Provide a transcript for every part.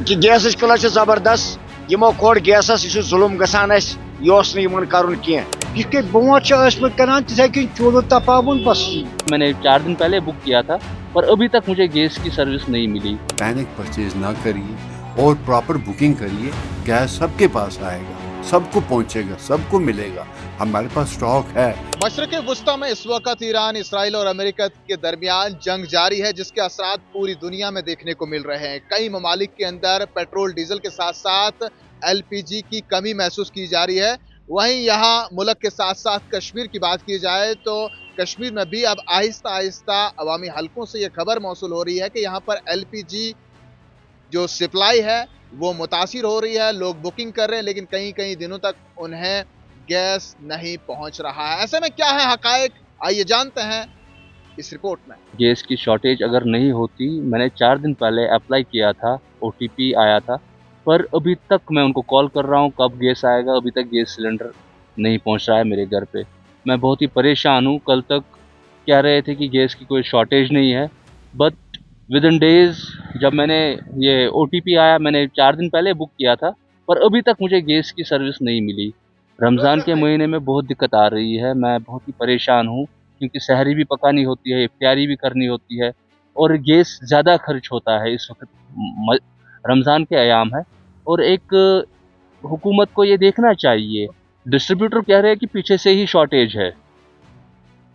کہ گیسٕچ قٕلت چھِ زبردست یمو کوٚڑ گیسس یہ چھُ ظلم گژھان اسہِ یہِ اوس نہٕ یِمن کرُن کینٛہہ یہ کہ برونٛٹھ ٲسمٕتۍ کران تِتھے کٔنۍ چوٗلہٕ تپاوُن بس میں نے 4 دن پہلے بک کیا تھا پر ابھی تک مجھے گیس کی سروس نہیں ملی. پینک پرچیز نہ کریے اور پراپر بکنگ کریے. گیس سب کے پاس آئے گا, سب کو پہنچے گا, سب کو ملے گا. ہمارے پاس اسٹاک ہے. مشرق وسطیٰ میں اس وقت ایران، اسرائیل اور امریکہ کے درمیان جنگ جاری ہے جس کے اثرات پوری دنیا میں دیکھنے کو مل رہے ہیں. کئی ممالک کے اندر پیٹرول ڈیزل کے ساتھ ساتھ LPG کی کمی محسوس کی جا رہی ہے. وہیں یہاں ملک کے ساتھ ساتھ کشمیر کی بات کی جائے تو کشمیر میں بھی اب آہستہ آہستہ عوامی حلقوں سے یہ خبر موصول ہو رہی ہے کہ یہاں پر LPG جو سپلائی ہے وہ متاثر ہو رہی ہے. لوگ بکنگ کر رہے ہیں لیکن کئی دنوں تک انہیں گیس نہیں پہنچ رہا ہے. ایسے میں کیا ہے حقائق, آئیے جانتے ہیں اس رپورٹ میں. گیس کی شارٹیج اگر نہیں ہوتی, میں نے 4 دن پہلے اپلائی کیا تھا, OTP آیا تھا, پر ابھی تک میں ان کو کال کر رہا ہوں کب گیس آئے گا, ابھی تک گیس سلنڈر نہیں پہنچ رہا ہے میرے گھر پہ. میں بہت ہی پریشان ہوں. کل تک کہہ رہے تھے کہ گیس کی کوئی شارٹیج نہیں ہے, بٹ ود ان ڈیز جب میں نے یہ OTP آیا, میں نے 4 دن پہلے بک کیا تھا, پر ابھی تک مجھے گیس کی سروس نہیں ملی. رمضان کے مہینے میں بہت دقت آ رہی ہے, میں بہت ہی پریشان ہوں کیونکہ سحری بھی پکانی ہوتی ہے, افطاری بھی کرنی ہوتی ہے اور گیس زیادہ خرچ ہوتا ہے. اس وقت رمضان کے ایام ہے اور ایک حکومت کو یہ دیکھنا چاہیے. ڈسٹریبیوٹر کہہ رہے ہیں کہ پیچھے سے ہی شارٹیج ہے,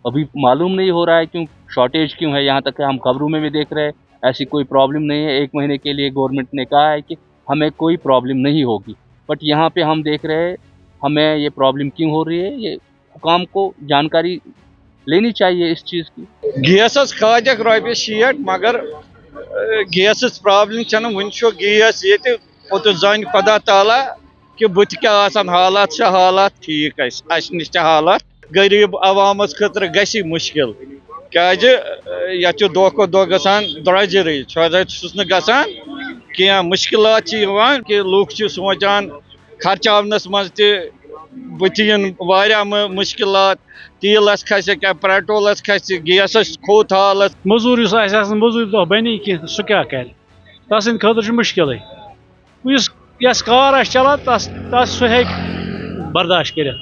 ابھی معلوم نہیں ہو رہا ہے کیوں شارٹیج کیوں ہے. یہاں تک کہ ہم خبروں میں بھی دیکھ رہے ہیں ایسی کوئی پرابلم نہیں ہے. 1 مہینے کے لیے گورنمنٹ نے کہا ہے کہ ہمیں کوئی پرابلم نہیں ہوگی, بٹ یہاں پہ ہم دیکھ رہے ہیں ہمیں یہ پرابلم کیوں ہو رہی ہے. یہ حکام کو جانکاری لینی چاہیے اس چیز کی. گیسس کھاجک رۄپیہِ 60 مگر گیسس پرابلم چھنہٕ وُنہِ چھُ گیس ییٚتہِ پوٚتُس زانہِ خۄدا تعالیٰ کہ بُتھِ کیٛاہ آسان حالات چھِ حالات ٹھیٖک اَسہِ نِش چھِ حالات. غریٖب عوامس خٲطرٕ گژھِ مُشکِل کیٛازِ یتھ چھُ دۄہ کھۄتہٕ دۄہ گژھان درٛۄجرٕے. چھُ چھُس نہٕ گژھان کینٛہہ, مُشکلات چھِ یِوان کہ لُکھ چھِ سونٛچان خرچاونس منٛز تہِ بُتھِ یِن واریاہ مُشکلات. تیٖلس کھسہِ کیٛاہ پیٹرولس کھسہِ, گیسس کھوٚت حالت. موٚزوٗر یُس آسہِ آسان موٚزوٗرۍ دۄہ بنی کینٛہہ سُہ کیٛاہ کرِ, تس سٕنٛدِ خٲطرٕ چھُ مُشکلٕے. یس کار آسہِ چلان تس سُہ ہیٚکہِ برداشت کٔرِتھ.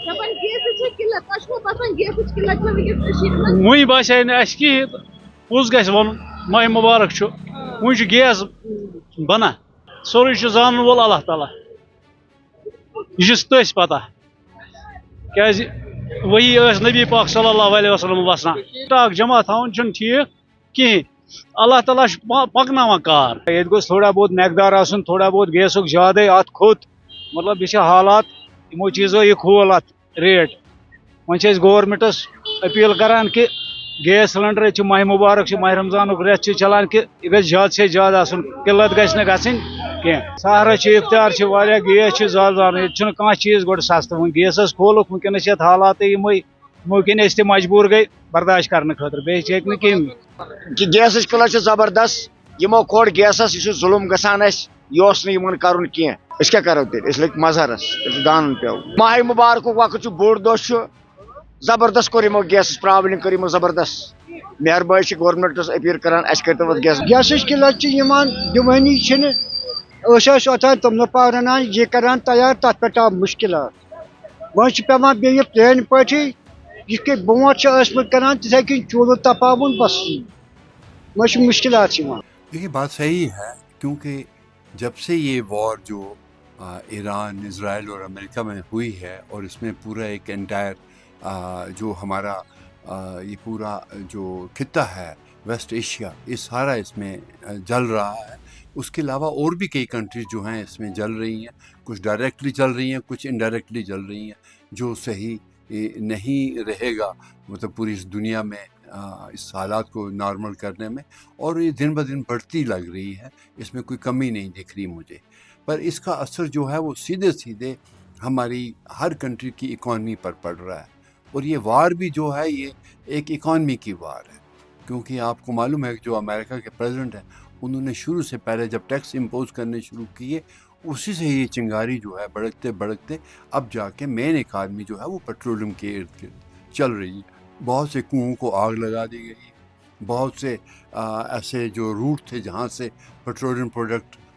وُنہِ باسے نہٕ اَسہِ کِہیٖنۍ تہٕ پوٚز گژھِ وَنُن ماہِ مُبارک چھُ, وُنہِ چھُ گیس بنان. سورُے چھُ زانن وول اللہ تعالیٰ, یہ چھُس تٔسۍ پتہ کیٛازِ وہی ٲس نبی پاک صلی اللہ علیہ وسلم وسان. سٹاک جمع تھاوُن چھُنہٕ ٹھیٖک کِہیٖنۍ. اللہ تعالیٰ چھُ پکناوان کار. ییٚتہِ گوٚژھ تھوڑا بہت مقدار آسُن, تھوڑا بہت گیسُک زیادَے اَتھ کھوٚت مطلب یہِ چھِ حالات یِمو چیٖزو یہِ کھول اَتھ ریٹ. وۄنۍ چھِ أسۍ گورمنٹس اپیٖل کران کہ گیس سلنڈر چھُ ماہِ مُبارک چھُ, ماہِ رمضانُک رٮ۪تھ چھُ چلان کہ یہِ گژھِ زیادٕ سے زیادٕ آسُن, قلت گژھِ نہٕ گژھٕنۍ کینٛہہ. سہرٕ چھُ افطار چھُ واریاہ, گیس چھُ زیادٕ زانُن. ییٚتہِ چھُنہٕ کانٛہہ چیٖز گۄڈٕ سستہٕ. وۄنۍ گیسس کھولُکھ وٕنکیٚنس چھِ یتھ حالاتٕے یِمٕے, یِمو کِنۍ أسۍ تہِ مجبوٗر گٔے برداشت کرنہٕ خٲطرٕ, بیٚیہِ ہیٚکہِ نہٕ کِہیٖنۍ. کہ گیسٕچ قٕلت چھِ زبردست یمو کوٚڑ گیسس یہ چھُ ظلم گژھان اسہِ یہِ اوس نہٕ یِمن کرُن کینٛہہ. أسۍ کیٛاہ کرو تیٚلہِ, أسۍ لٔگۍ مظہرس, دانن پیٚو. ماہِ مُبارکُک وقت چھُ, بوٚڑ دۄہ چھُ, زبردست کوٚر یِمو گیسٕچ پرابلم کٔر یِمو زبردست. مہربٲنی چھِ گورمنٹس اپیٖل کران اَسہِ کٔرتو وۄنۍ گیس. گیسٕچ قلت چھِ یِوان دِوٲنی چھِنہٕ. أسۍ ٲسۍ اوٚتانۍ توٚملہٕ پاک رنان یہِ کران تیار, تتھ پٮ۪ٹھ آو مُشکلات. وۄنۍ چھُ پیٚوان بیٚیہِ پرٛانہِ پٲٹھی یِتھ کٔنۍ برونٛٹھ چھِ ٲسمٕتۍ کران تِتھے کٔنۍ چوٗلہٕ تپاوُن بس. وۄنۍ چھِ مُشکلات یِوان. یہ بات صحیح ہے کیونکہ جب سے یہ وار جو ایران اسرائیل اور امریکہ میں ہوئی ہے اور اس میں پورا ایک انٹائر جو ہمارا یہ پورا جو خطہ ہے ویسٹ ایشیا, یہ سارا اس میں جل رہا ہے. اس کے علاوہ اور بھی کئی کنٹریز جو ہیں اس میں جل رہی ہیں, کچھ ڈائریکٹلی جل رہی ہیں, کچھ انڈائریکٹلی جل رہی ہیں, جو صحیح نہیں رہے گا مطلب پوری اس دنیا میں اس حالات کو نارمل کرنے میں. اور یہ دن بدن بڑھتی لگ رہی ہے, اس میں کوئی کمی نہیں دکھ رہی مجھے. پر اس کا اثر جو ہے وہ سیدھے ہماری ہر کنٹری کی اکانومی پر پڑ رہا ہے. اور یہ وار بھی جو ہے یہ ایک اکانومی کی وار ہے, کیونکہ آپ کو معلوم ہے کہ جو امریکہ کے پریزیڈنٹ ہیں انہوں نے شروع سے پہلے جب ٹیکس امپوز کرنے شروع کیے اسی سے یہ چنگاری جو ہے بڑھتے اب جا کے مین اکانومی جو ہے وہ پیٹرولیم کے ارد گرد چل رہی ہے. بہت سے کنوؤں کو آگ لگا دی گئی, بہت سے ایسے جو روٹ تھے جہاں سے پیٹرولیم پروڈکٹ